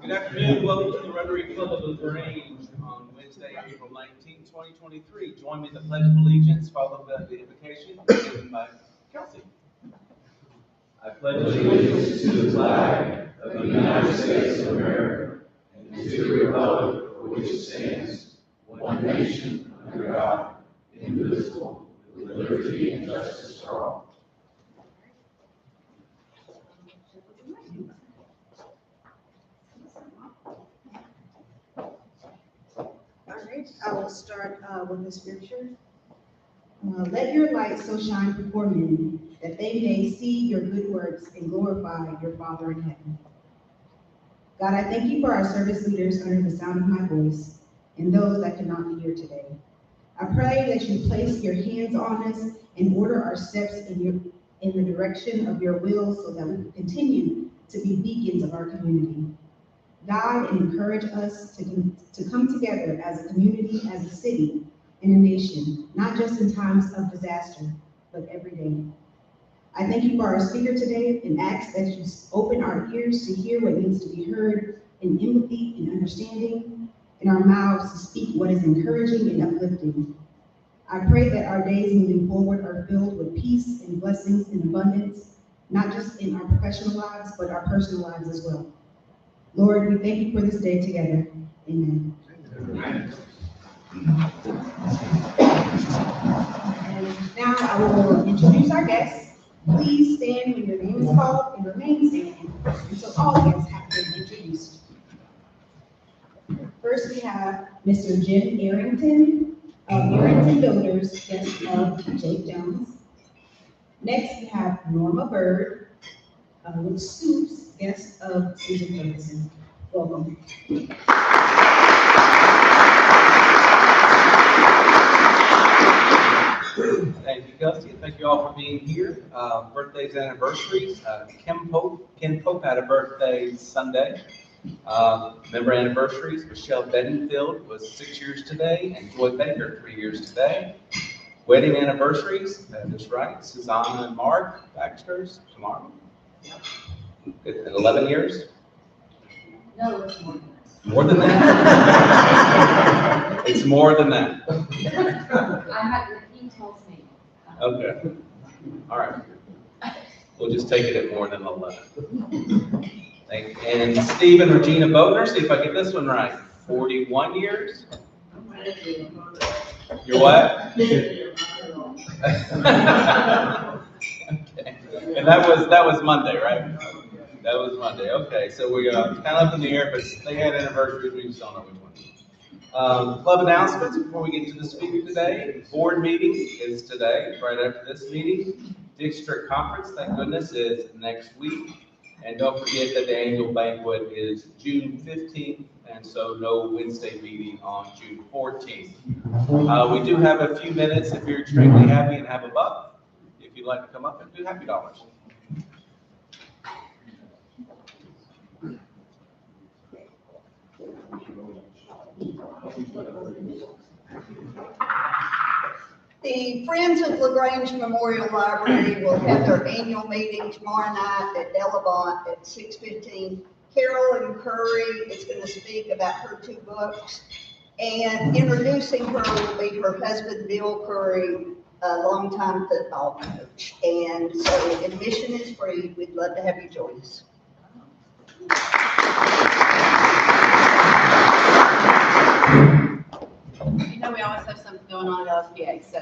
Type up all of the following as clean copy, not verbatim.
Good afternoon. Welcome to the Rotary Club of LaGrange on Wednesday, April 19, 2023. Join me in the Pledge of Allegiance, followed by the invocation given by Kelsey. I pledge allegiance to the flag of the United States of America and to the republic for which it stands, one nation, under God, indivisible, with liberty and justice for all. right, I will start with the scripture. Let your light so shine before men that they may see your good works and glorify your Father in heaven. God, I thank you for our service leaders under the sound of my voice and those that cannot be here today. I pray that you place your hands on us and order our steps in the direction of your will so that we can continue to be beacons of our community. Guide and encourage us to come together as a community, as a city, and a nation, not just in times of disaster, but every day. I thank you for our speaker today and ask that you open our ears to hear what needs to be heard in empathy and understanding, and our mouths to speak what is encouraging and uplifting. I pray that our days moving forward are filled with peace and blessings and abundance, not just in our professional lives, but our personal lives as well. Lord, we thank you for this day together. Amen. Amen. And now I will introduce our guests. Please stand when your name is called and remain standing until all guests have been introduced. First, we have Mr. Jim Arrington of Arrington Builders, guest of Jake Jones. Next, we have Norma Bird with Scoops, guest of Susan Ferguson. Welcome. Thank you, Gusty. Thank you all for being here. Birthdays and anniversaries. Ken Pope had a birthday Sunday. Member anniversaries. Michelle Bedingfield was 6 years today, and Joy Baker 3 years today. Wedding anniversaries. That is right. Susanna and Mark Baxter's tomorrow. 11 years. No, it's more than that. More than that? It's more than that. He tells me. Okay. All right. We'll just take it at more than 11. And Steve and Regina Boatner, see if I get this one right. 41 years? You're what? Okay. And that was Monday, right? That was Monday. Okay, so we kind of up in the air, but they had anniversaries. We just don't know which one. Club announcements before we get to the speaker today. Board meeting is today, right after this meeting. District conference, thank goodness, is next week. And don't forget that the annual banquet is June 15th, and so no Wednesday meeting on June 14th. We do have a few minutes if you're extremely happy and have a buck. If you'd like to come up and do happy dollars. The Friends of LaGrange Memorial Library will have their annual meeting tomorrow night at Delabont at 6:15. Carolyn Curry is going to speak about her 2 books, and introducing her will be her husband, Bill Curry, a longtime football coach. And so admission is free. We'd love to have you join us. You know, we always have something going on at LSPA. So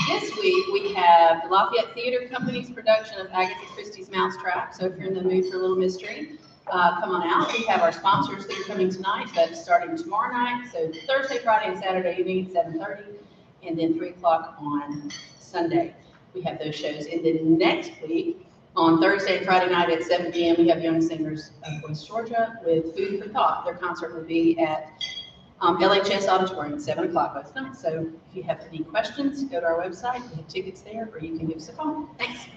this week we have the Lafayette Theater Company's production of Agatha Christie's Mousetrap. So if you're in the mood for a little mystery, come on out. We have our sponsors that are coming tonight, but starting tomorrow night. So Thursday, Friday, and Saturday evening at 7:30, and then 3 o'clock on Sunday. We have those shows. And then next week, on Thursday and Friday night at 7 p.m., we have Young Singers of West Georgia with Food for Thought. Their concert will be at LHS Auditorium, 7 o'clock both nights. So if you have any questions, go to our website. We have tickets there, or you can give us a call. Thanks.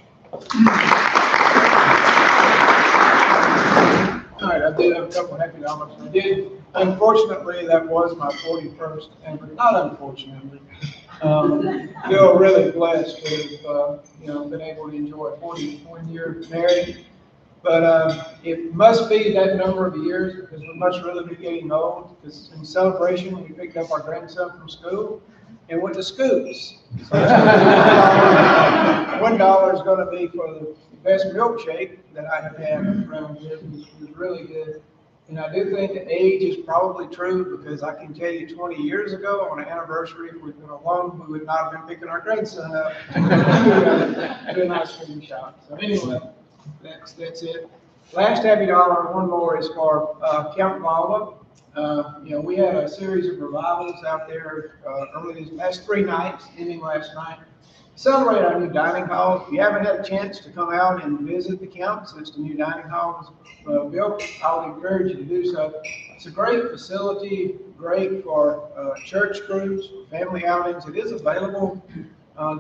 All right, I did have a couple happy dollars. I did, unfortunately, that was my 41st ever, not unfortunately. Feel really blessed to have, been able to enjoy 41 years married. But it must be that number of years because we must really be getting old. Because in celebration, we picked up our grandson from school and went to Scoops. So $1 is going to be for the best milkshake that I have had around here. It was really good. And I do think that age is probably true because I can tell you 20 years ago on an anniversary, if we'd been alone, we would not have been picking our grandson up to a nice cream shop. So anyway, that's it. Last happy dollar, one more, is for Count Valva. We had a series of revivals out there early these last 3 nights, ending last night. Celebrate our new dining hall. If you haven't had a chance to come out and visit the camp since the new dining hall was built, I would encourage you to do so. It's a great facility, great for church groups, family outings. It is available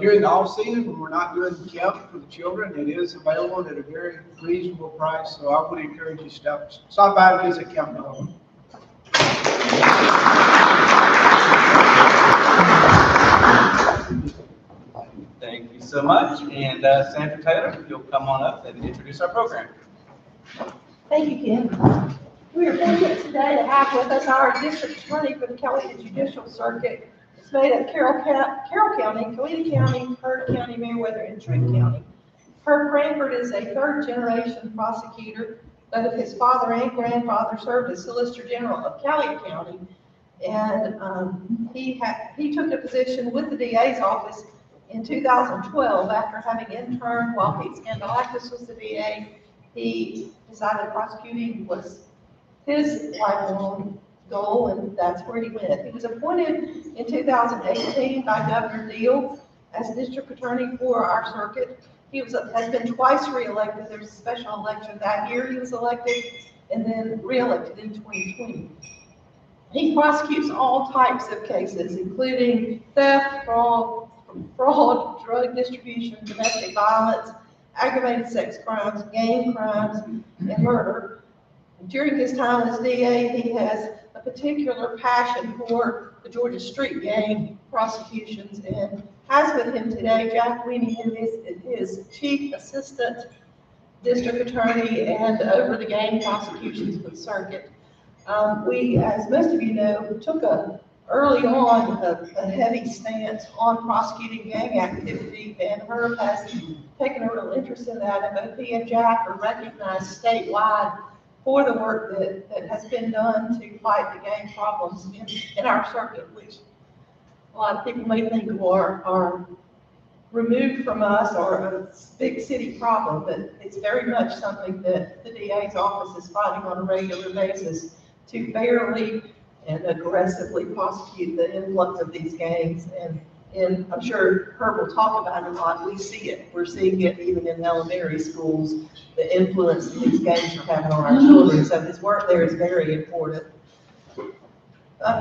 during the off season when we're not doing the camp for the children. It is available at a very reasonable price, so I would encourage you to stop by and visit Camp Malone. Thank you so much. And Sandra Taylor, you'll come on up and introduce our program. Thank you, Ken. We are fortunate today to have with us our district attorney for the Coweta Judicial Circuit. It's made of Carroll County, Coweta County, Heard County, Meriwether, and Trent County. Herb Cranford is a third-generation prosecutor. Both his father and grandfather served as Solicitor General of Coweta County, and he took a position with the DA's office in 2012 after having interned while Pete Scandalakis was the DA. He decided prosecuting was his lifelong goal, and that's where he went. He was appointed in 2018 by Governor Deal as district attorney for our circuit. He has been twice reelected. There was a special election that year he was elected, and then reelected in 2020. He prosecutes all types of cases, including theft, fraud, drug distribution, domestic violence, aggravated sex crimes, gang crimes, and murder. During his time as DA, he has a particular passion for the Georgia street gang prosecutions, and has with him today Jack Weenie, who is his chief assistant district attorney and over the gang prosecutions for the circuit. We, as most of you know, took early on a heavy stance on prosecuting gang activity, and Herb has taken a real interest in that, and both he and Jack are recognized statewide for the work that has been done to fight the gang problems in our circuit, which a lot of people may think are removed from us or a big city problem, but it's very much something that the DA's office is fighting on a regular basis to fairly and aggressively prosecute the influx of these gangs. And I'm sure Herb will talk about it a lot. We see it. We're seeing it even in elementary schools, the influence that these gangs are having on our children. So his work there is very important.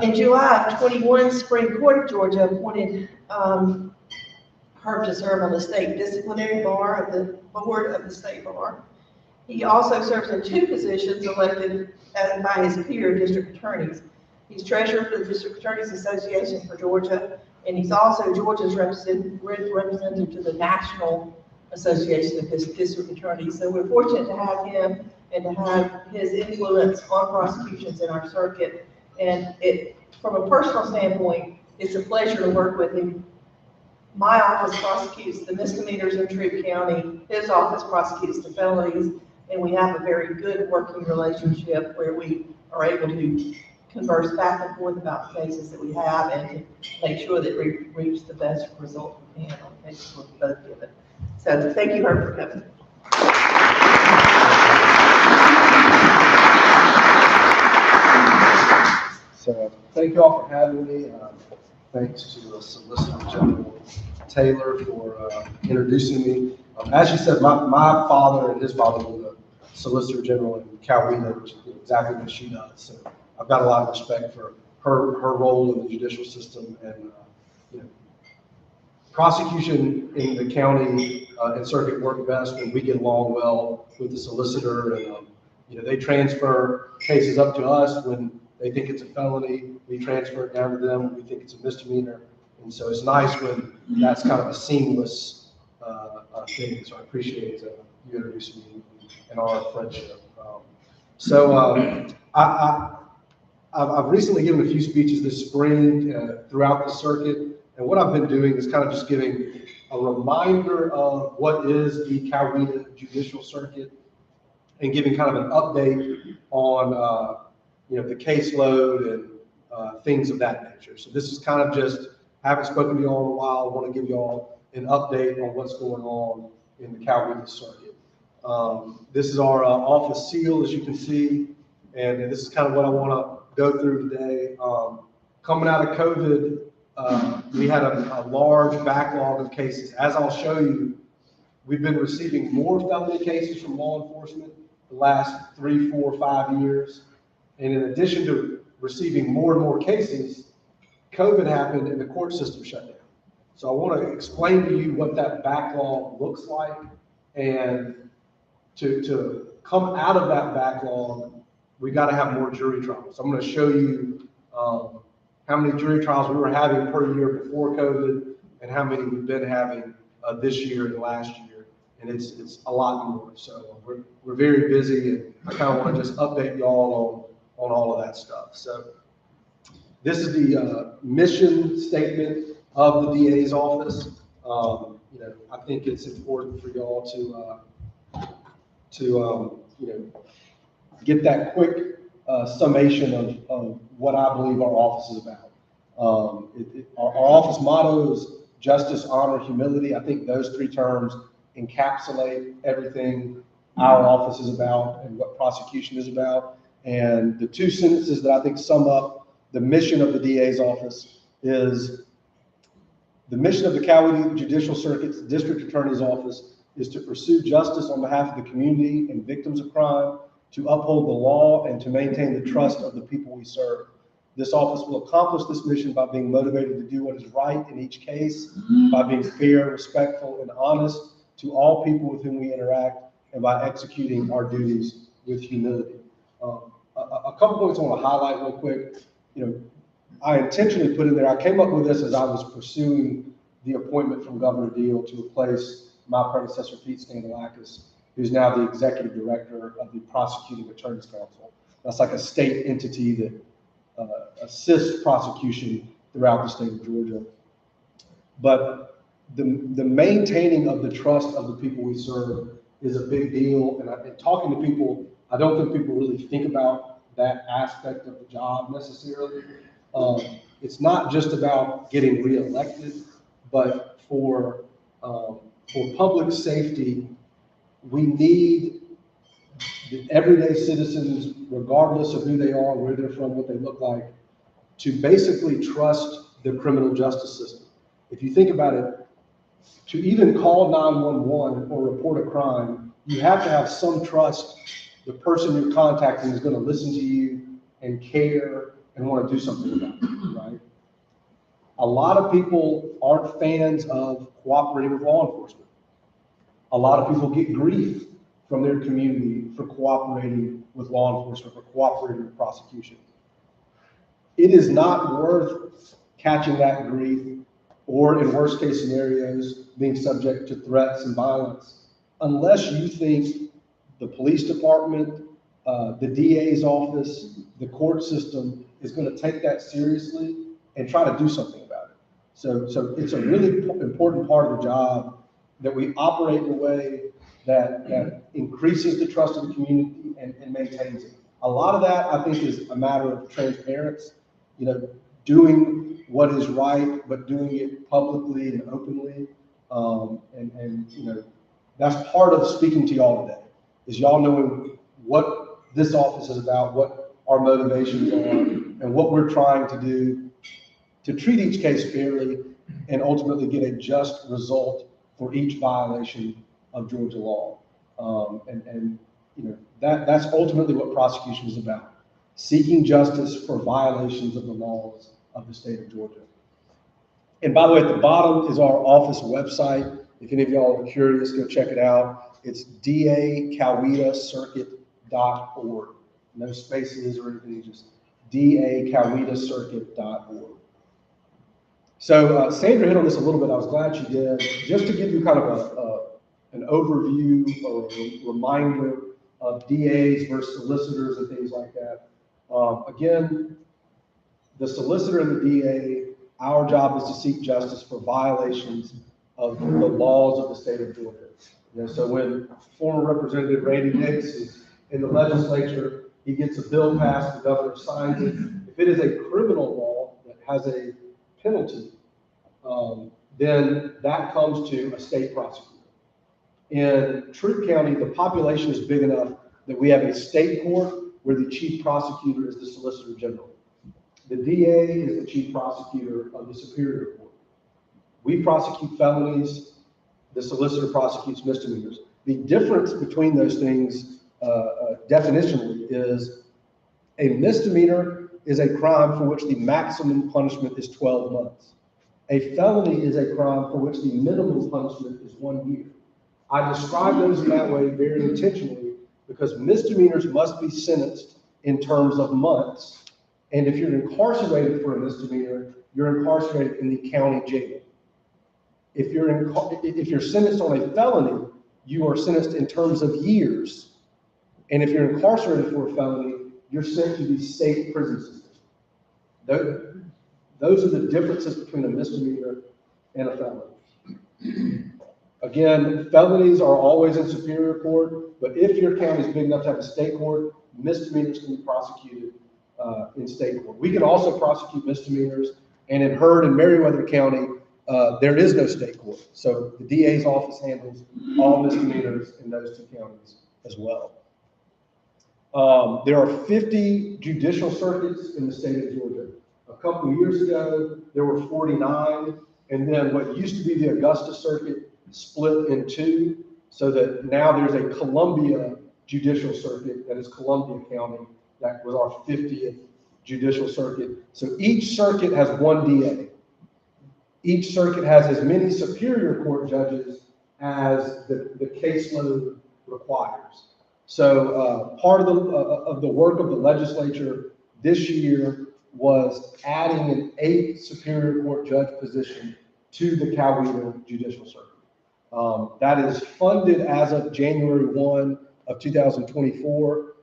In July of 21, Supreme Court of Georgia appointed Herb to serve on the state disciplinary bar of the board of the state bar. He also serves in 2 positions elected by his peer district attorneys. He's treasurer for the District Attorneys Association for Georgia, and he's also Georgia's representative to the National Association of District Attorneys. So we're fortunate to have him and to have his influence on prosecutions in our circuit. And from a personal standpoint, it's a pleasure to work with him. My office prosecutes the misdemeanors in Troup County. His office prosecutes the felonies, and we have a very good working relationship where we are able to converse back and forth about the cases that we have and to make sure that we reach the best result we can on the cases we're both given. So thank you, Herb, for coming. So thank you all for having me. Thanks to Solicitor General Taylor for introducing me. As you said, my father and his father were the Solicitor General in Coweta, which is exactly what she does. So I've got a lot of respect for her role in the judicial system, and prosecution in the county and circuit work best when we get along well with the solicitor, and they transfer cases up to us when they think it's a felony. We transfer it down to them when we think it's a misdemeanor, and so it's nice when that's kind of a seamless thing. So I appreciate you introducing me and our friendship. I've recently given a few speeches this spring throughout the circuit, and what I've been doing is kind of just giving a reminder of what is the Coweta Judicial Circuit and giving kind of an update on the caseload and things of that nature. So this is kind of just, I haven't spoken to you all in a while. I want to give you all an update on what's going on in the Coweta Circuit. This is our office seal, as you can see, and this is kind of what I want to go through today. Coming out of COVID, we had a large backlog of cases. As I'll show you, we've been receiving more felony cases from law enforcement the last 3, 4, 5 years. And in addition to receiving more and more cases, COVID happened and the court system shut down. So I want to explain to you what that backlog looks like, and to come out of that backlog, we got to have more jury trials. So I'm going to show you how many jury trials we were having per year before COVID and how many we've been having this year and last year. And it's a lot more. So we're very busy, and I kind of want to just update y'all on all of that stuff. So this is the mission statement of the DA's office. I think it's important for y'all to get that quick summation of what I believe our office is about. Our office motto is justice, honor, humility. I think those 3 terms encapsulate everything our office is about and what prosecution is about. And the 2 sentences that I think sum up the mission of the DA's office is: the mission of the Coweta Judicial Circuit's District Attorney's Office is to pursue justice on behalf of the community and victims of crime, to uphold the law, and to maintain the trust of the people we serve. This office will accomplish this mission by being motivated to do what is right in each case, by being fair, respectful, and honest to all people with whom we interact, and by executing our duties with humility. A couple points I want to highlight real quick. I intentionally put in there, I came up with this as I was pursuing the appointment from Governor Deal to replace my predecessor, Pete Scandalakis, who's now the executive director of the Prosecuting Attorneys Council. That's like a state entity that assists prosecution throughout the state of Georgia. But the maintaining of the trust of the people we serve is a big deal. And talking to people, I don't think people really think about that aspect of the job necessarily. It's not just about getting reelected, but for public safety, we need the everyday citizens, regardless of who they are, where they're from, what they look like, to basically trust the criminal justice system. If you think about it, to even call 911 or report a crime, you have to have some trust the person you're contacting is going to listen to you and care and want to do something about it, right? A lot of people aren't fans of cooperating with law enforcement. A lot of people get grief from their community for cooperating with law enforcement, for cooperating with prosecution. It is not worth catching that grief, or in worst case scenarios, being subject to threats and violence, unless you think the police department, the DA's office, the court system is going to take that seriously and try to do something about it. So it's a really important part of the job that we operate in a way that increases the trust of the community and maintains it. A lot of that, I think, is a matter of transparency, doing what is right, but doing it publicly and openly. That's part of speaking to y'all today, is y'all knowing what this office is about, what our motivations are, and what we're trying to do to treat each case fairly and ultimately get a just result for each violation of Georgia law. That's ultimately what prosecution is about: seeking justice for violations of the laws of the state of Georgia. And by the way, at the bottom is our office website. If any of y'all are curious, go check it out. It's dacowettacircuit.org. No spaces or anything, just dacowettacircuit.org. So Sandra hit on this a little bit. I was glad she did. Just to give you kind of an overview or a reminder of DAs versus solicitors and things like that. Again, the solicitor and the DA, our job is to seek justice for violations of the laws of the state of Georgia. So when former Representative Randy Nix is in the legislature, he gets a bill passed, the governor signs it. If it is a criminal law that has a penalty, then that comes to a state prosecutor. In Troup County, the population is big enough that we have a state court where the chief prosecutor is the Solicitor General. The DA is the chief prosecutor of the Superior Court. We prosecute felonies, the solicitor prosecutes misdemeanors. The difference between those things definitionally is a misdemeanor is a crime for which the maximum punishment is 12 months. A felony is a crime for which the minimum punishment is 1 year. I describe those in that way very intentionally because misdemeanors must be sentenced in terms of months. And if you're incarcerated for a misdemeanor, you're incarcerated in the county jail. If you're sentenced on a felony, you are sentenced in terms of years. And if you're incarcerated for a felony, you're sent to the state prison system. Those are the differences between a misdemeanor and a felony. Again, felonies are always in Superior Court, but if your county is big enough to have a state court, misdemeanors can be prosecuted in state court. We can also prosecute misdemeanors, and in Heard and Meriwether County, there is no state court. So the DA's office handles all misdemeanors in those two counties as well. There are 50 judicial circuits in the state of Georgia. A couple of years ago, there were 49, and then what used to be the Augusta Circuit split in two, so that now there's a Columbia Judicial Circuit that is Columbia County. That was our 50th Judicial Circuit. So each circuit has one DA. Each circuit has as many Superior Court judges as the caseload requires. So part of the work of the legislature this year was adding an 8th Superior Court judge position to the Coweta Judicial Circuit. That is funded as of January 1 of 2024,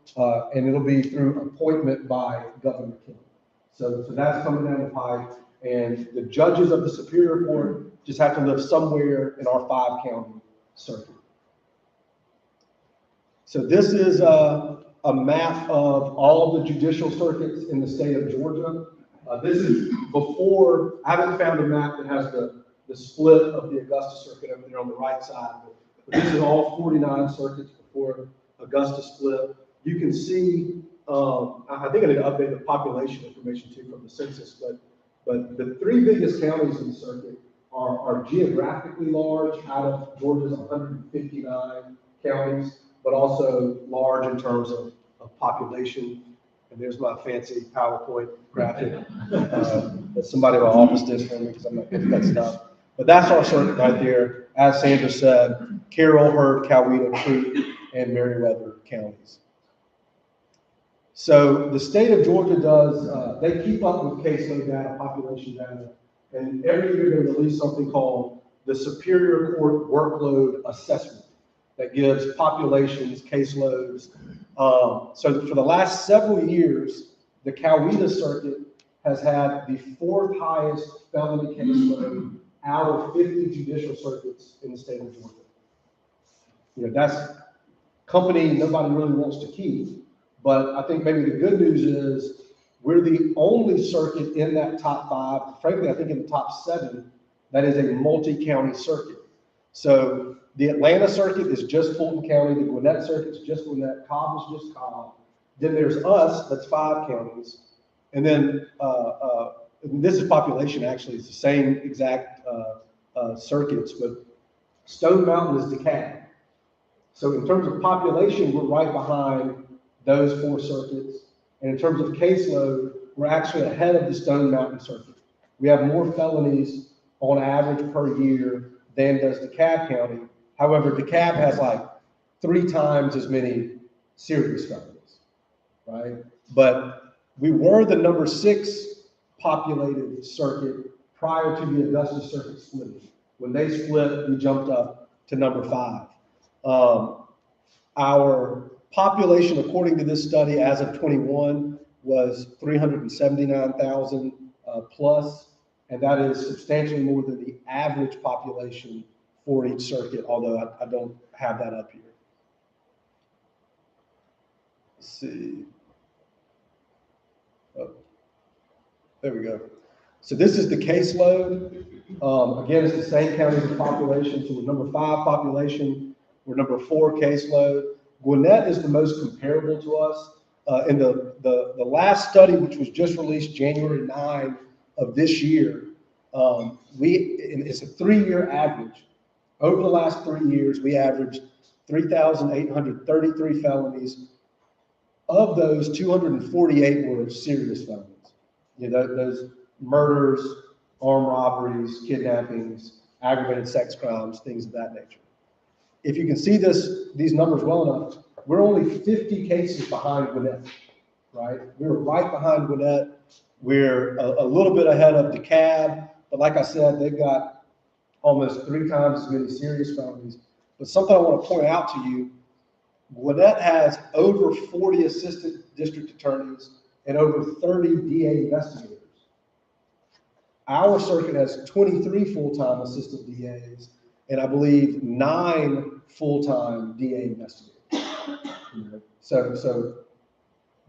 and it'll be through appointment by Governor Kim. So that's coming down the pipe, and the judges of the Superior Court just have to live somewhere in our 5-county circuit. So this is a map of all of the judicial circuits in the state of Georgia. This is before, I haven't found a map that has the split of the Augusta Circuit over there on the right side, but this is all 49 circuits before Augusta split. You can see, I think I need to update the population information too from the census, but the 3 biggest counties in the circuit are geographically large out of Georgia's 159 counties, but also large in terms of population. And there's my fancy PowerPoint graphic that somebody in my office did for me because I'm not good at that stuff. But that's our circuit right there. As Sandra said, Carroll, Heard, Coweta, Troup, and Meriwether counties. So the state of Georgia does, they keep up with caseload data, population data, and every year they release something called the Superior Court Workload Assessment that gives populations, caseloads. So for the last several years, the Coweta Circuit has had the 4th highest felony caseload out of 50 judicial circuits in the state of Georgia. You know, that's company nobody really wants to keep, but I think maybe the good news is we're the only circuit in that top 5, frankly, I think in the top 7, that is a multi-county circuit. So the Atlanta Circuit is just Fulton County, the Gwinnett Circuit is just Gwinnett, Cobb is just Cobb. Then there's us, that's 5 counties. And then this is population actually, it's the same exact circuits, but Stone Mountain is DeKalb. So in terms of population, we're right behind those 4 circuits. And in terms of caseload, we're actually ahead of the Stone Mountain Circuit. We have more felonies on average per year than does DeKalb County. However, DeKalb has like 3 times as many serious felonies, right? But we were the number 6 populated circuit prior to the Augusta Circuit splitting. When they split, we jumped up to number 5. Our population, according to this study, as of 21, was 379,000 plus, and that is substantially more than the average population for each circuit, although I don't have that up here. Let's see. Oh, there we go. So this is the caseload. Again, it's the same county as the population, so we're number 5 population. We're number 4 caseload. Gwinnett is the most comparable to us. In the last study, which was just released January 9 of this year, it's a 3-year average. Over the last 3 years, we averaged 3,833 felonies. Of those, 248 were serious felonies. You know, those murders, armed robberies, kidnappings, aggravated sex crimes, things of that nature. If you can see these numbers well enough, we're only 50 cases behind Gwinnett, right? We're right behind Gwinnett. We're a little bit ahead of DeKalb, but like I said, they've got almost 3 times as many serious felonies. But something I want to point out to you, Gwinnett has over 40 assistant district attorneys and over 30 DA investigators. Our circuit has 23 full-time assistant DAs and I believe 9 full-time DA investigators. So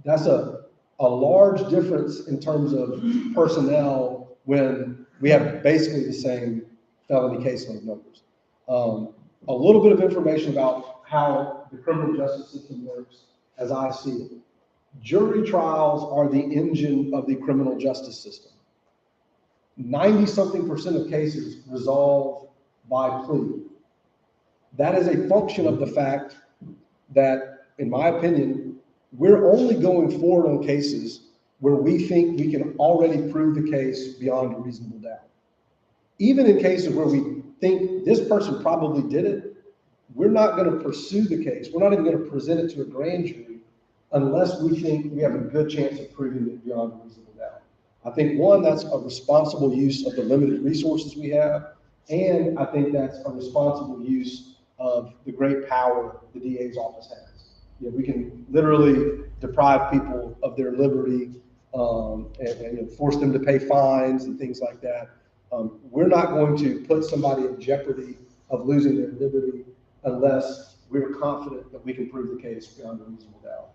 that's a large difference in terms of personnel when we have basically the same felony caseload numbers. A little bit of information about how the criminal justice system works as I see it. Jury trials are the engine of the criminal justice system. 90-something% of cases resolve by plea. That is a function of the fact that, in my opinion, we're only going forward on cases where we think we can already prove the case beyond a reasonable doubt. Even in cases where we think this person probably did it, we're not going to pursue the case. We're not even going to present it to a grand jury unless we think we have a good chance of proving it beyond a reasonable doubt. I think, one, that's a responsible use of the limited resources we have, and I think that's a responsible use of the great power the DA's office has. You know, we can literally deprive people of their liberty and force them to pay fines and things like that. We're not going to put somebody in jeopardy of losing their liberty unless we're confident that we can prove the case beyond a reasonable doubt.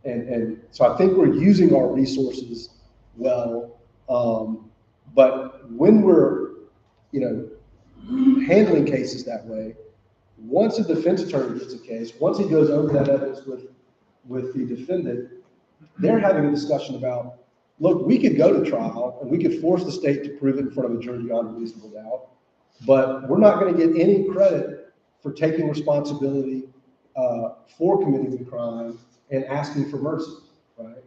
And so I think we're using our resources well, but when we're, handling cases that way, once a defense attorney gets a case, once he goes over that evidence with the defendant, they're having a discussion about, look, we could go to trial and we could force the state to prove it in front of a jury beyond a reasonable doubt, but we're not going to get any credit for taking responsibility for committing the crime and asking for mercy, right?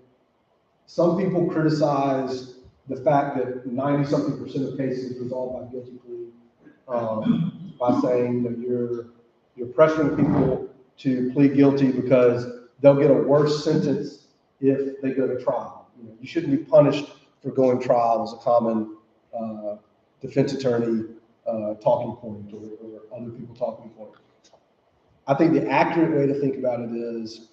Some people criticize the fact that 90-something% of cases resolved by guilty plea by saying that you're pressuring people to plead guilty because they'll get a worse sentence if they go to trial. You shouldn't be punished for going to trial as a common defense attorney talking point or other people talking point. I think the accurate way to think about it is,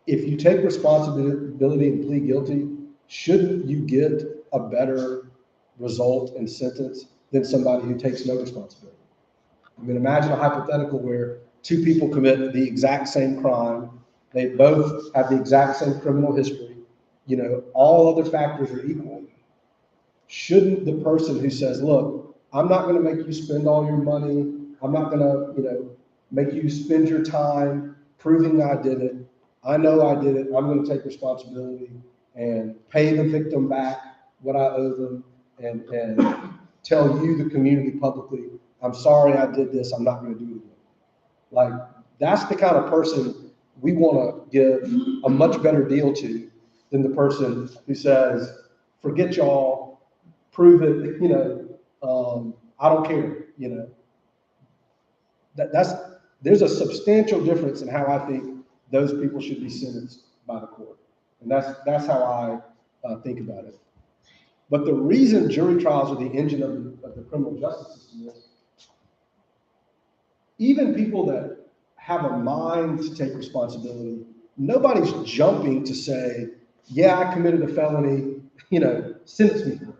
if you take responsibility and plead guilty, shouldn't you get a better result and sentence than somebody who takes no responsibility? I mean, imagine a hypothetical where 2 people commit the exact same crime. They both have the exact same criminal history. All other factors are equal. Shouldn't the person who says, look, I'm not going to make you spend all your money, I'm not going to, make you spend your time proving I did it. I know I did it. I'm going to take responsibility and pay the victim back what I owe them and tell you, the community, publicly, I'm sorry I did this. I'm not going to do it again. Like, that's the kind of person we want to give a much better deal to than the person who says, forget y'all, prove it, I don't care, There's a substantial difference in how I think those people should be sentenced by the court. And that's how I think about it. But the reason jury trials are the engine of the criminal justice system is, even people that have a mind to take responsibility, nobody's jumping to say, yeah, I committed a felony, sentence me for it,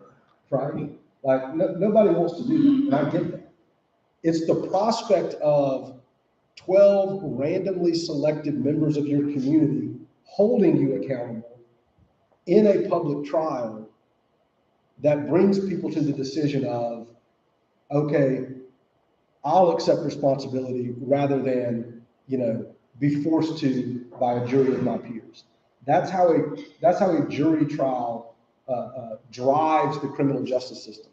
right? Like, nobody wants to do that, and I get that. It's the prospect of 12 randomly selected members of your community holding you accountable in a public trial that brings people to the decision of, okay, I'll accept responsibility rather than, be forced to by a jury of my peers. That's how a jury trial drives the criminal justice system.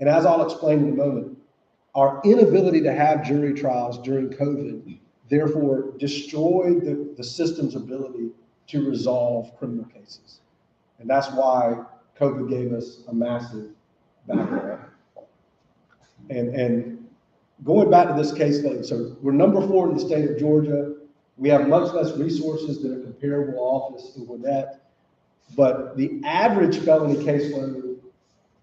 And as I'll explain in a moment, our inability to have jury trials during COVID therefore destroyed the system's ability to resolve criminal cases. And that's why COVID gave us a massive backlog. And going back to this case study, so we're number 4 in the state of Georgia. We have much less resources than a comparable office in Gwinnett, but the average felony caseload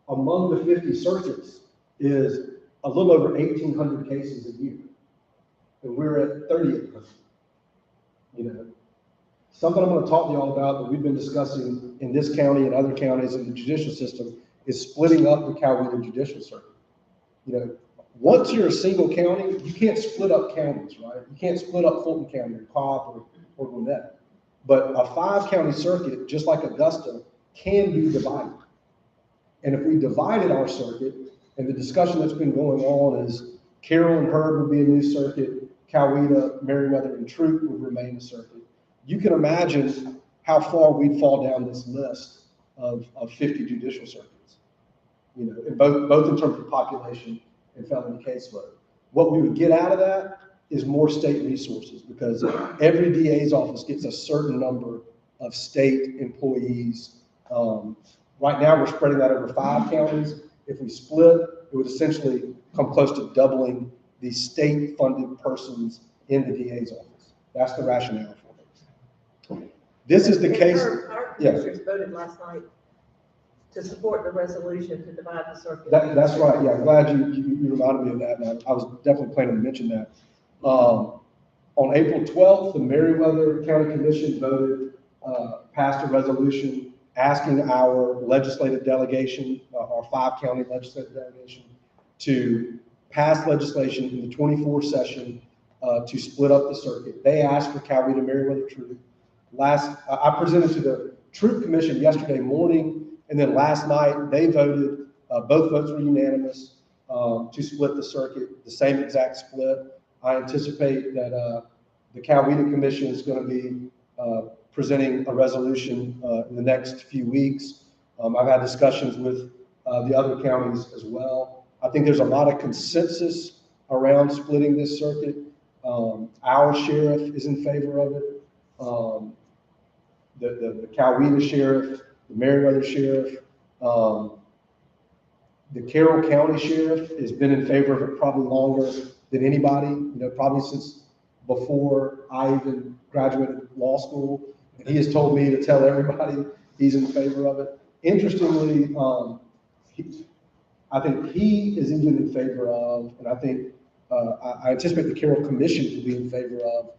among the 50 circuits is a little over 1,800 cases a year, and we're at 3,800. Something I'm going to talk to y'all about that we've been discussing in this county and other counties in the judicial system is splitting up the Coweta judicial circuit. Once you're a single county, you can't split up counties, right? You can't split up Fulton County or Cobb or Gwinnett. But a 5-county circuit, just like Augusta, can be divided. And if we divided our circuit, and the discussion that's been going on is Carroll and Herb would be a new circuit, Coweta, Merriweather, and Troop would remain a circuit. You can imagine how far we'd fall down this list of 50 judicial circuits, both in terms of population and felony caseload. What we would get out of that is more state resources, because every DA's office gets a certain number of state employees. Right now, we're spreading that over 5 counties. If we split, it would essentially come close to doubling the state-funded persons in the DA's office. That's the rationale for it. This is the case. Our commissioners voted last night to support the resolution to divide the circuit. That's right. Yeah, I'm glad you reminded me of that. And I was definitely planning to mention that. On April 12th, the Merriweather County Commission voted, passed a resolution asking our legislative delegation, our 5-county legislative delegation, to pass legislation in the 24 session to split up the circuit. They asked for Coweta, Merriweather, Troop. I presented to the Troop Commission yesterday morning, and then last night they voted. Both votes were unanimous to split the circuit, the same exact split. I anticipate that the Coweta Commission is going to be presenting a resolution in the next few weeks. I've had discussions with the other counties as well. I think there's a lot of consensus around splitting this circuit. Our sheriff is in favor of it. The Coweta sheriff, the Merriweather sheriff, the Carroll County sheriff has been in favor of it probably longer than anybody, probably since before I even graduated law school. And he has told me to tell everybody he's in favor of it. Interestingly, I think he is even in favor of, and I think I anticipate the Carroll Commission to be in favor of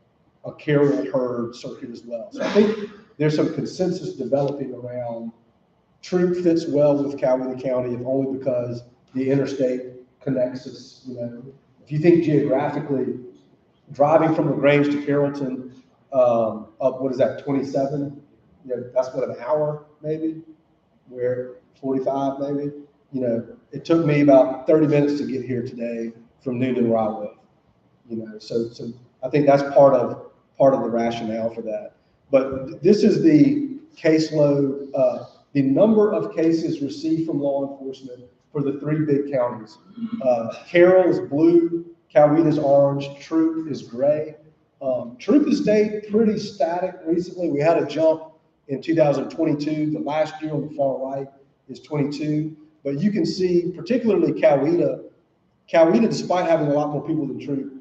a Carroll Herb circuit as well. So I think there's some consensus developing around Troop fits well with Coweta County, if only because the interstate connects us. If you think geographically, driving from LaGrange to Carrollton, up, what is that, 27? That's what, an hour maybe? Where 45 maybe? It took me about 30 minutes to get here today from Newton where I live. So I think that's part of the rationale for that. But this is the caseload, the number of cases received from law enforcement for the 3 big counties. Carroll is blue, Coweta is orange, Troop is gray. Troop has stayed pretty static recently. We had a jump in 2022. The last year on the far right is 22. But you can see, particularly Coweta, despite having a lot more people than Troop,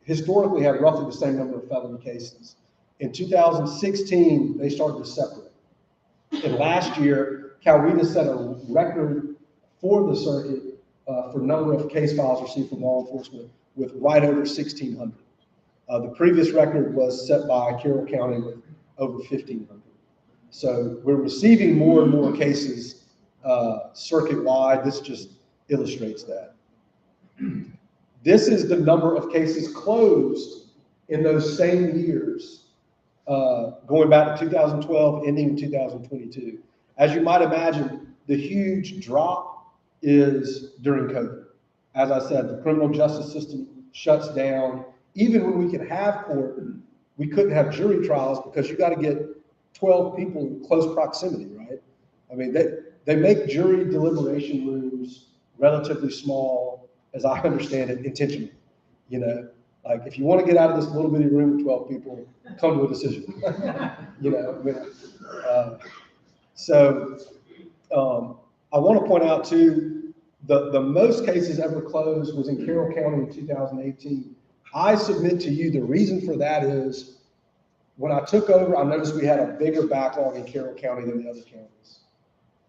historically had roughly the same number of felony cases. In 2016, they started to separate. And last year, Coweta set a record for the circuit for number of case files received from law enforcement with right over 1,600. The previous record was set by Carroll County with over 1,500. So we're receiving more and more cases circuit-wide. This just illustrates that. This is the number of cases closed in those same years, going back to 2012, ending in 2022. As you might imagine, the huge drop is during COVID. as I said, the criminal justice system shuts down. Even when we could have court, we couldn't have jury trials because you got to get 12 people in close proximity, right? I mean, they make jury deliberation rooms relatively small, as I understand it, intentionally. You know, like if you want to get out of this little bitty room with 12 people, come to a decision. You know, I mean, I want to point out too, the most cases ever closed was in Carroll County in 2018. I submit to you the reason for that is when I took over, I noticed we had a bigger backlog in Carroll County than the other counties.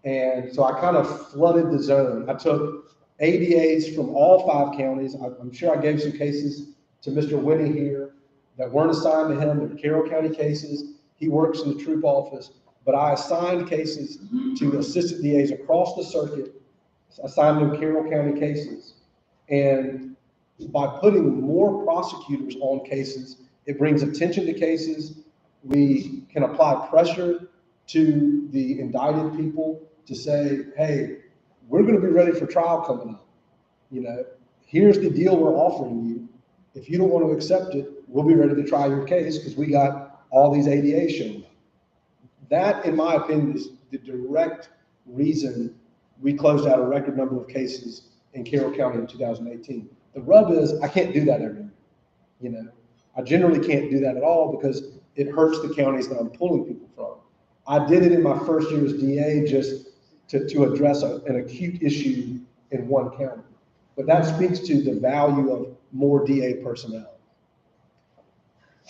And so I kind of flooded the zone. I took ADAs from all 5 counties. I'm sure I gave some cases to Mr. Winnie here that weren't assigned to him. They're Carroll County cases. He works in the troop office, but I assigned cases to assistant DAs across the circuit, assigned them Carroll County cases. And by putting more prosecutors on cases, it brings attention to cases. We can apply pressure to the indicted people to say, hey, we're going to be ready for trial coming up. You know, here's the deal we're offering you. If you don't want to accept it, we'll be ready to try your case because we got all these ADAs showing up. That, in my opinion, is the direct reason we closed out a record number of cases in Carroll County in 2018. The rub is I can't do that every year. You know, I generally can't do that at all because it hurts the counties that I'm pulling people from. I did it in my first year as DA just to address an acute issue in one county. But that speaks to the value of more DA personnel.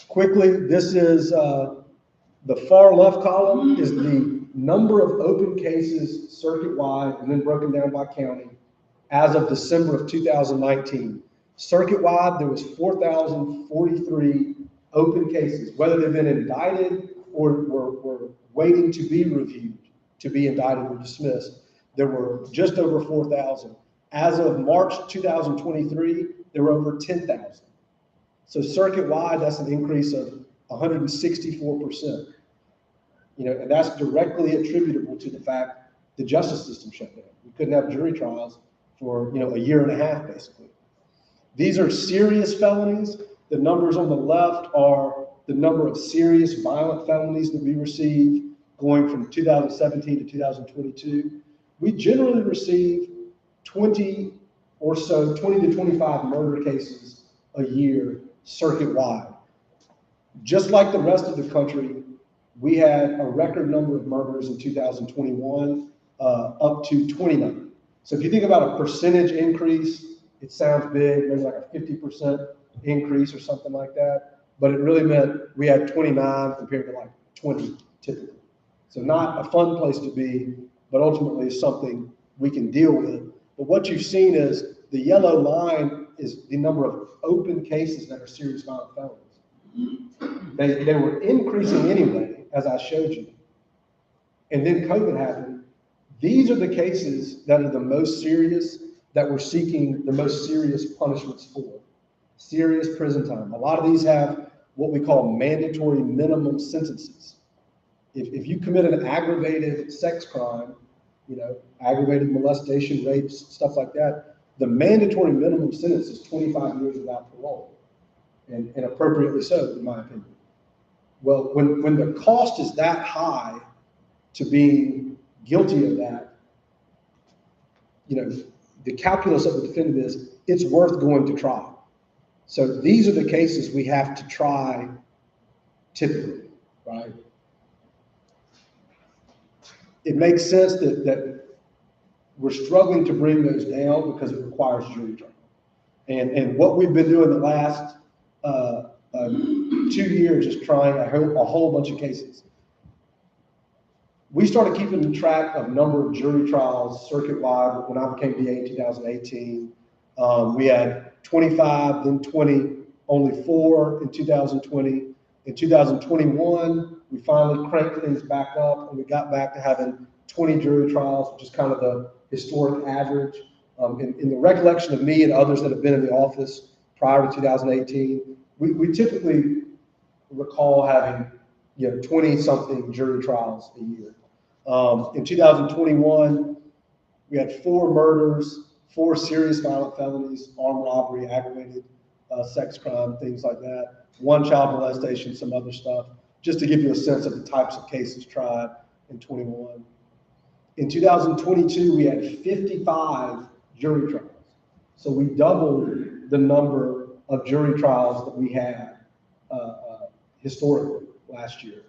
Quickly, this is the far left column is the number of open cases circuit-wide and then broken down by county as of December of 2019. Circuit-wide, there was 4,043 open cases, whether they've been indicted or were waiting to be reviewed, to be indicted or dismissed. There were just over 4,000. As of March 2023, there were over 10,000. So circuit-wide, that's an increase of 164%. You know, and that's directly attributable to the fact the justice system shut down. We couldn't have jury trials for, a year and a half, basically. These are serious felonies. The numbers on the left are the number of serious violent felonies that we received going from 2017 to 2022. We generally receive 20 to 25 murder cases a year circuit-wide. Just like the rest of the country, we had a record number of murders in 2021, up to 29. So if you think about a percentage increase, it sounds big, maybe like a 50% increase or something like that. But it really meant we had 29 compared to like 20 typically. So not a fun place to be, but ultimately something we can deal with. But what you've seen is the yellow line is the number of open cases that are serious violent felonies. They were increasing anyway, as I showed you. And then COVID happened. These are the cases that are the most serious, that we're seeking the most serious punishments for. Serious prison time. A lot of these have what we call mandatory minimum sentences. If you commit an aggravated sex crime, aggravated molestation, rapes, stuff like that, the mandatory minimum sentence is 25 years without parole. And appropriately so, in my opinion. Well, when the cost is that high to being guilty of that, the calculus of the defendant is it's worth going to trial. So these are the cases we have to try typically, right? It makes sense that we're struggling to bring those down because it requires jury trial. And what we've been doing the last 2 years is trying a whole bunch of cases. We started keeping track of number of jury trials circuit-wide when I became DA in 2018. We had 25, then 20, only 4 in 2020. In 2021, we finally cranked things back up and we got back to having 20 jury trials, which is kind of the historic average. In the recollection of me and others that have been in the office prior to 2018, we typically recall having 20-something jury trials a year. In 2021, we had 4 murders, 4 serious violent felonies, armed robbery, aggravated sex crime, things like that. 1 child molestation, some other stuff, just to give you a sense of the types of cases tried in 21. In 2022, we had 55 jury trials. So we doubled the number of jury trials that we had historically last year.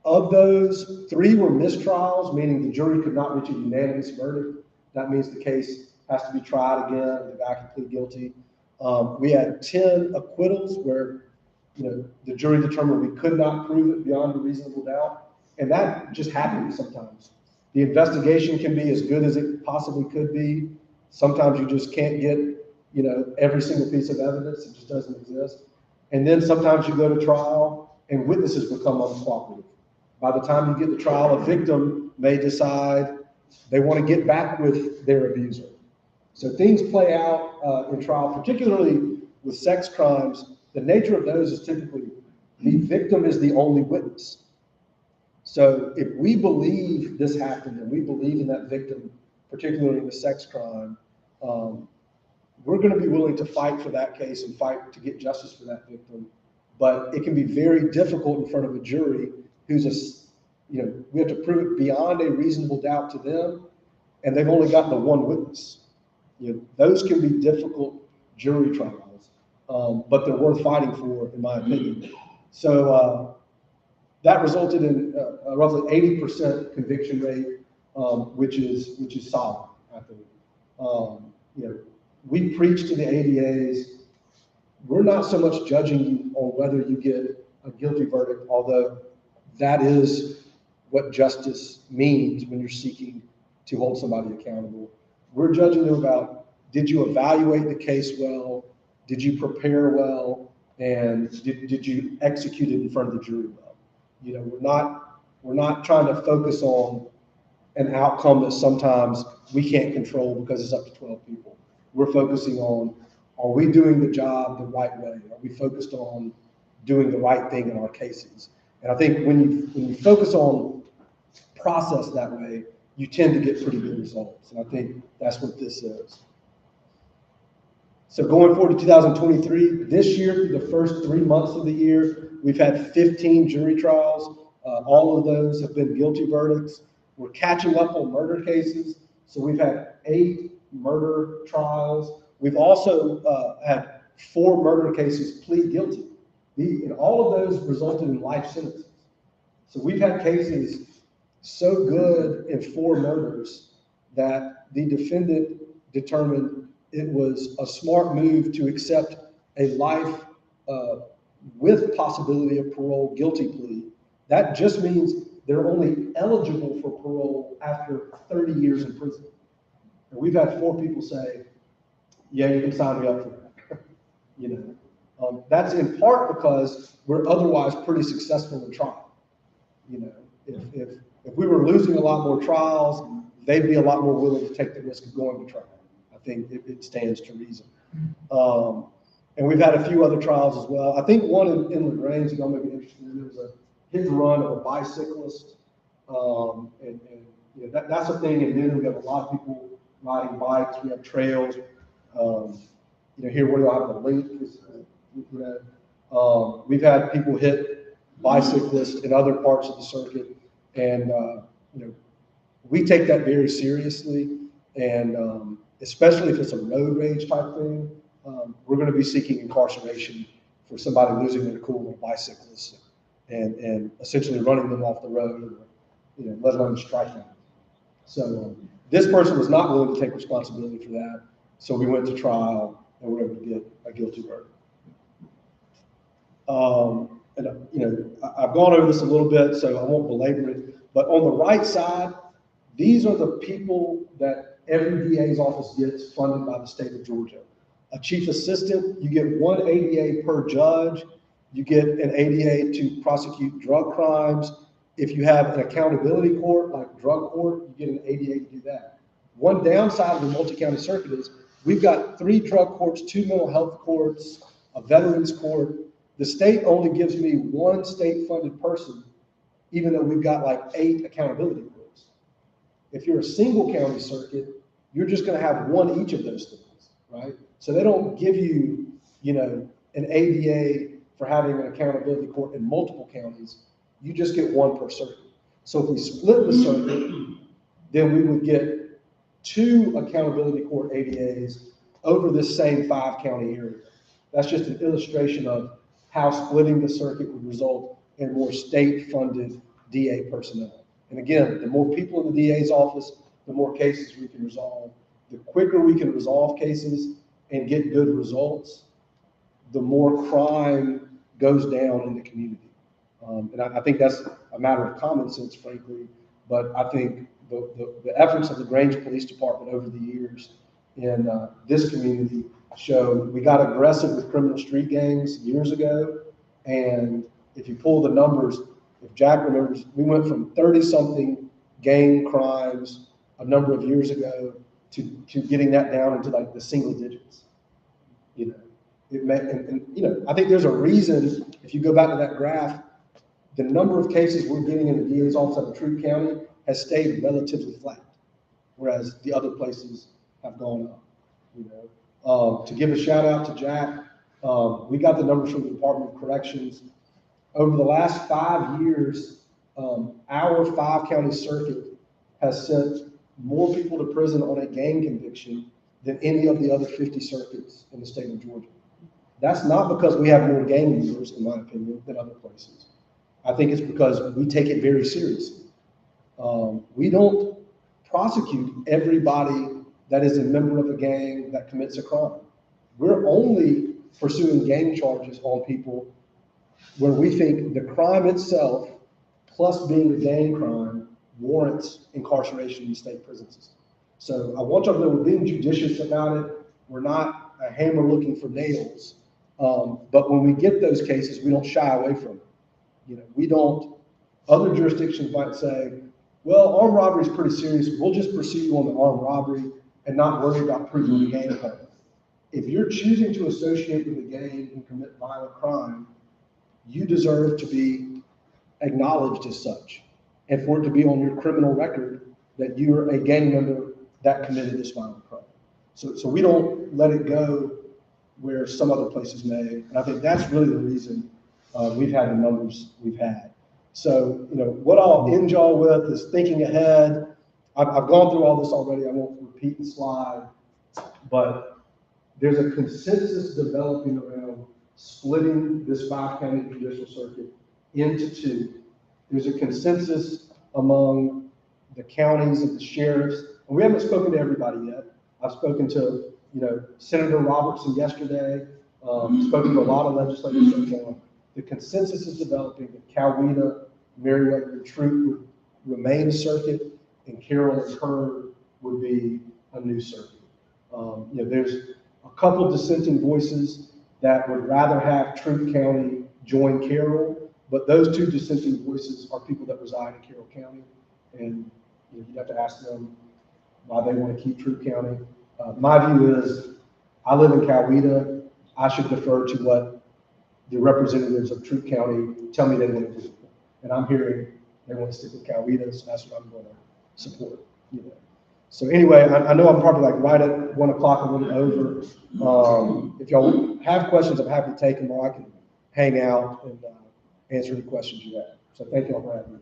Of those, 3 were mistrials, meaning the jury could not reach a unanimous verdict. That means the case has to be tried again, the guy can plead guilty. We had 10 acquittals where, the jury determined we could not prove it beyond a reasonable doubt. And that just happens sometimes. The investigation can be as good as it possibly could be. Sometimes you just can't get, every single piece of evidence. It just doesn't exist. And then sometimes you go to trial and witnesses become uncooperative. By the time you get to trial, a victim may decide they want to get back with their abuser. So things play out in trial, particularly with sex crimes. The nature of those is typically the victim is the only witness. So if we believe this happened and we believe in that victim, particularly in the sex crime, we're going to be willing to fight for that case and fight to get justice for that victim. But it can be very difficult in front of a jury who's we have to prove it beyond a reasonable doubt to them, and they've only got the one witness. Those can be difficult jury trials, but they're worth fighting for, in my opinion. So that resulted in a roughly 80% conviction rate, which is solid, I think. We preach to the ADAs. We're not so much judging you on whether you get a guilty verdict, although that is what justice means when you're seeking to hold somebody accountable. We're judging them about, did you evaluate the case well? Did you prepare well? And did you execute it in front of the jury well? We're not trying to focus on an outcome that sometimes we can't control because it's up to 12 people. We're focusing on, are we doing the job the right way? Are we focused on doing the right thing in our cases? And I think when you focus on process that way, you tend to get pretty good results. And I think that's what this is. So going forward to 2023, this year, through the first 3 months of the year, we've had 15 jury trials. All of those have been guilty verdicts. We're catching up on murder cases. So we've had 8 murder trials. We've also had 4 murder cases plead guilty. And all of those resulted in life sentences. So we've had cases so good in 4 murders that the defendant determined it was a smart move to accept a life with possibility of parole guilty plea. That just means they're only eligible for parole after 30 years in prison. And we've had 4 people say, yeah, you can sign me up for that. That's in part because we're otherwise pretty successful in trial. If we were losing a lot more trials, they'd be a lot more willing to take the risk of going to trial. I think it stands to reason. And we've had a few other trials as well. I think one in LaGrange, y'all may be interested in, there was a hit and run of a bicyclist. That's a thing. And then we have a lot of people riding bikes. We have trails. Here where you'll have a link. We've had people hit bicyclists in other parts of the circuit. And, we take that very seriously. And especially if it's a road rage type thing, we're going to be seeking incarceration for somebody losing their cool with a bicyclist and essentially running them off the road, or, let alone strike them. So this person was not willing to take responsibility for that. So we went to trial and we were able to get a guilty verdict. I've gone over this a little bit, so I won't belabor it. But on the right side, these are the people that every DA's office gets funded by the state of Georgia. A chief assistant, you get 1 ADA per judge. You get an ADA to prosecute drug crimes. If you have an accountability court, like drug court, you get an ADA to do that. One downside of the multi-county circuit is we've got 3 drug courts, 2 mental health courts, a veterans court. The state only gives me 1 state-funded person, even though we've got like 8 accountability courts. If you're a single county circuit, you're just gonna have one each of those things, right? So they don't give you, an ADA for having an accountability court in multiple counties. You just get one per circuit. So if we split the circuit, then we would get 2 accountability court ADAs over this same 5-county area. That's just an illustration of how splitting the circuit would result in more state-funded DA personnel. And again, the more people in the DA's office, the more cases we can resolve. The quicker we can resolve cases and get good results, the more crime goes down in the community. And I think that's a matter of common sense, frankly, but I think the efforts of the LaGrange Police Department over the years in this community show we got aggressive with criminal street gangs years ago. And if you pull the numbers, if Jack remembers, we went from 30-something gang crimes a number of years ago to getting that down into like the single digits. I think there's a reason, if you go back to that graph, the number of cases we're getting in the DA's office out of Troup County has stayed relatively flat, whereas the other places have gone up. To give a shout out to Jack, we got the numbers from the Department of Corrections. Over the last 5 years, our 5-county circuit has sent more people to prison on a gang conviction than any of the other 50 circuits in the state of Georgia. That's not because we have more gang members, in my opinion, than other places. I think it's because we take it very seriously. We don't prosecute everybody that is a member of a gang that commits a crime. We're only pursuing gang charges on people where we think the crime itself, plus being a gang crime, warrants incarceration in the state prison system. So I want y'all to know we're being judicious about it. We're not a hammer looking for nails. But when we get those cases, we don't shy away from it. Other jurisdictions might say, well, armed robbery is pretty serious. We'll just pursue you on the armed robbery and not worry about proving the gang crime. If you're choosing to associate with a gang and commit violent crime, you deserve to be acknowledged as such, and for it to be on your criminal record that you're a gang member that committed this violent crime. So we don't let it go where some other places may, and I think that's really the reason we've had the numbers we've had. So, what I'll end y'all with is thinking ahead. I've gone through all this already. I won't repeat the slide, but there's a consensus developing around splitting this 5-county judicial circuit into 2. There's a consensus among the counties and the sheriffs, and we haven't spoken to everybody yet. I've spoken to, Senator Robertson yesterday, spoken to a lot of legislators so far. The consensus is developing that Coweta, Meriwether, and Troup would remain a circuit, and Carroll and Kerr would be a new circuit. There's a couple dissenting voices that would rather have Troup County join Carroll, but those 2 dissenting voices are people that reside in Carroll County, and you'd have to ask them why they want to keep Troup County. My view is, I live in Coweta. I should defer to what the representatives of Troup County tell me they want to do. And I'm hearing they want to stick with Coweta, so that's what I'm going to support. So anyway, I know I'm probably like right at 1 o'clock, a little over. If y'all have questions, I'm happy to take them, or I can hang out and answer any questions you have. So thank y'all for having me.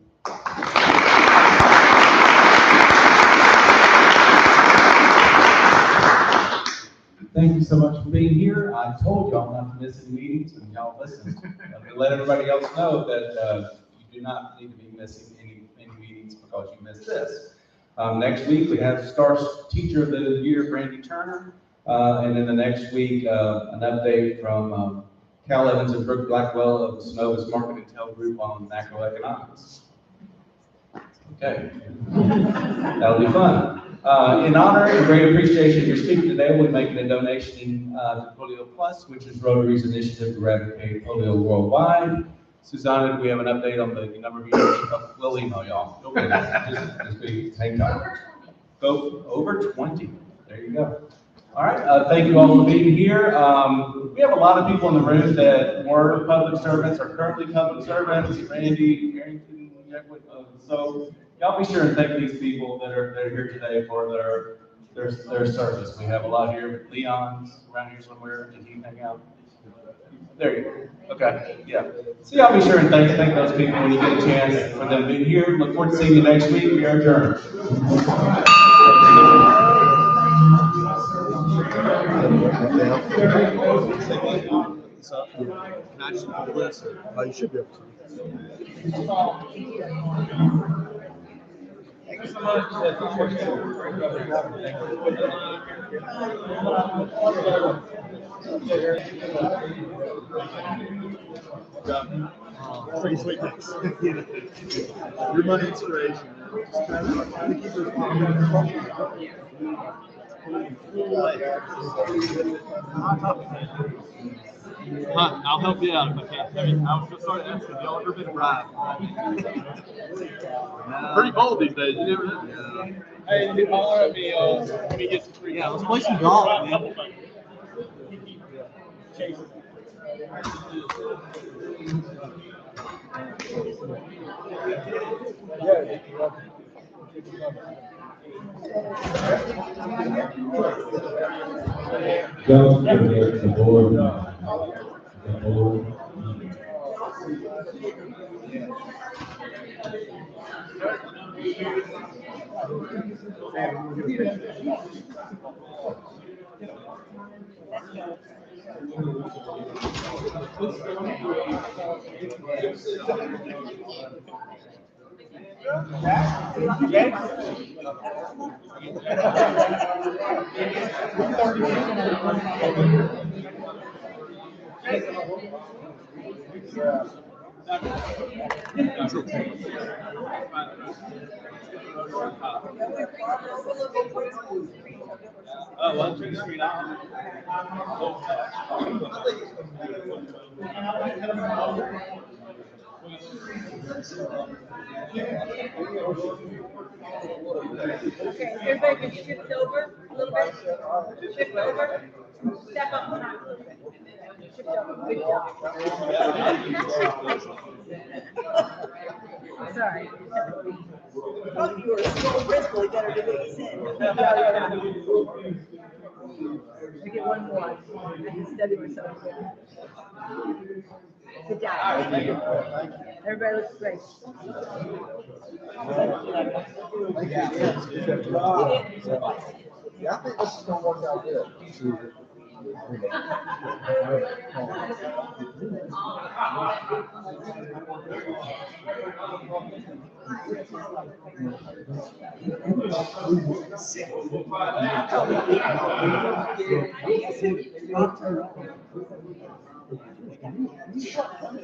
Thank you so much for being here. I told y'all not to miss any meetings, and y'all listened. Let everybody else know that you do not need to be missing any meetings because you missed this. Next week, we have Star Teacher of the Year, Brandy Turner. And then the next week, an update from Cal Evans and Brooke Blackwell of the Synovus Market Intel Group on macroeconomics. Okay, that'll be fun. In honor and great appreciation of your speaker today, we'll be making a donation to Polio Plus, which is Rotary's initiative to eradicate polio worldwide. Susanna, do we have an update on the number of years? We'll email y'all. Okay, just hang tight. Go over 20. There you go. All right. Thank you all for being here. We have a lot of people in the room that were public servants or currently public servants. Randy, Carrington, so y'all be sure and thank these people that are here today for their service. We have a lot here, Leon's around here somewhere. Did he hang out? There you go. Okay, yeah. So y'all be sure and thank those people when you get a chance for them being here. Look forward to seeing you next week. We are adjourned. So, can I just pull this? Oh, you should be able to. Thank you so much. Pretty sweet mix. You're my inspiration. Just trying to keep this I'll help you out if I can. I mean, I was just starting asking, have y'all ever been bribed? Pretty bold these days, you never know. Yeah. Hey, you holler at me, let me get some free. Yeah, let's play some golf, man. The board. Oh, one, 2, 3, now. Okay, everybody can shift over a little bit. Shift over. Step up on a little bit. Shift over. Good job. Sorry. Thought you were a small principal, you better do what you said. We get one more. I can study myself. Good job. Everybody looks great. Yeah, I think this is gonna work out good.